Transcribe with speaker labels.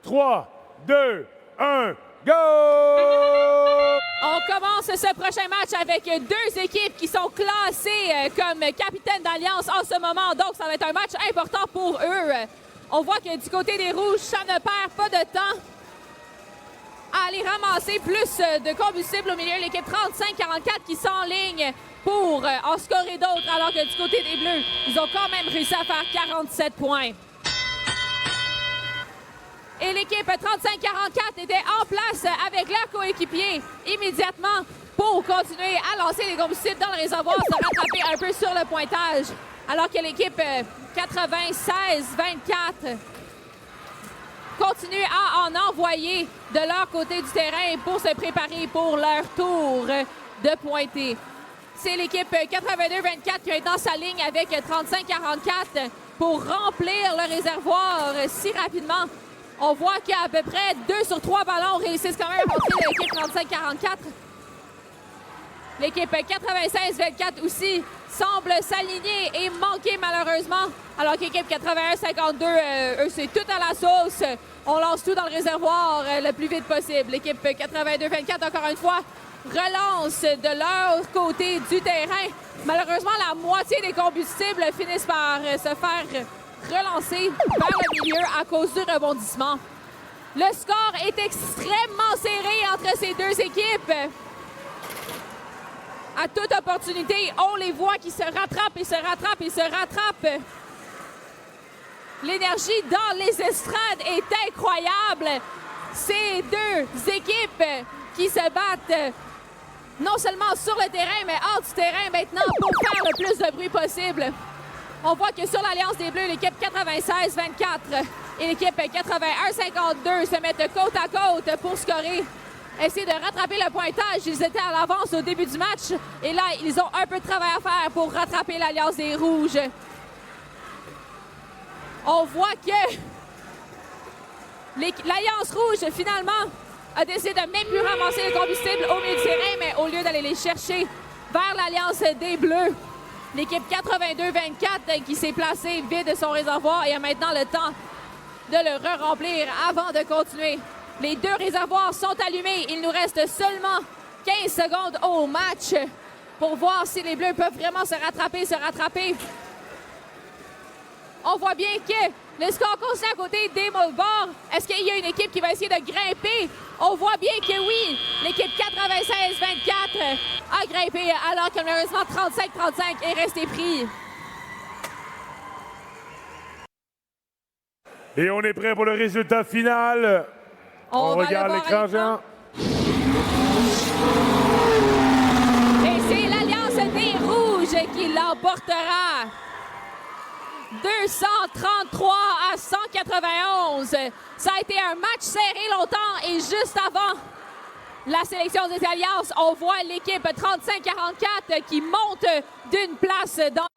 Speaker 1: 3, 2, 1, go!
Speaker 2: On commence ce prochain match avec deux équipes qui sont classées comme capitaines d'alliance en ce moment. Donc, ça va être un match important pour eux. On voit que du côté des Rouges, ça ne perd pas de temps à aller ramasser plus de combustible au milieu. L'équipe 35-44 qui s'enligne pour en scorer d'autres, alors que du côté des Bleus, ils ont quand même réussi à faire 47 points. Et l'équipe 35-44 était en place avec leur coéquipier immédiatement pour continuer à lancer les combustibles dans le réservoir, se rattraper un peu sur le pointage. Alors que l'équipe 96-24 continue à en envoyer de leur côté du terrain pour se préparer pour leur tour de pointer. C'est l'équipe 82-24 qui est dans sa ligne avec 35-44 pour remplir le réservoir si rapidement. On voit qu'à peu près 2 sur 3 ballons réussissent quand même à porter l'équipe 35-44. L'équipe 96-24 aussi semble s'aligner et manquer malheureusement. Alors qu'équipe 81-52, eux, c'est tout à la sauce. On lance tout dans le réservoir le plus vite possible. L'équipe 82-24, encore une fois, relance de leur côté du terrain. Malheureusement, la moitié des combustibles finissent par se faire relancer vers le milieu à cause du rebondissement. Le score est extrêmement serré entre ces deux équipes. À toute opportunité, on les voit qui se rattrapent et se rattrapent et se rattrapent. L'énergie dans les estrades est incroyable. Ces deux équipes qui se battent non seulement sur le terrain, mais hors du terrain maintenant pour faire le plus de bruit possible. On voit que sur l'Alliance des Bleus, l'équipe 96-24 et l'équipe 81-52 se mettent côte à côte pour scorer. Essayer de rattraper le pointage. Ils étaient à l'avance au début du match. Et là, ils ont un peu de travail à faire pour rattraper l'Alliance des Rouges. On voit que l'Alliance Rouge, finalement, a décidé de même plus ramasser le combustible au milieu du terrain, mais au lieu d'aller les chercher vers l'Alliance des Bleus, l'équipe 82-24 qui s'est placée vide son réservoir et a maintenant le temps de le re-remplir avant de continuer. Les deux réservoirs sont allumés. Il nous reste seulement 15 secondes au match pour voir si les Bleus peuvent vraiment se rattraper. On voit bien que le score continue à côté des mauvais bords. Est-ce qu'il y a une équipe qui va essayer de grimper? On voit bien que oui. L'équipe 96-24 a grimpé alors que malheureusement 35-35 est resté pris.
Speaker 1: Et on est prêt pour le résultat final. On regarde l'écran, Jean.
Speaker 2: Et c'est l'Alliance des Rouges qui l'emportera. 233 à 191. Ça a été un match serré longtemps et juste avant la sélection des Alliances, on voit l'équipe 35-44 qui monte d'une place dans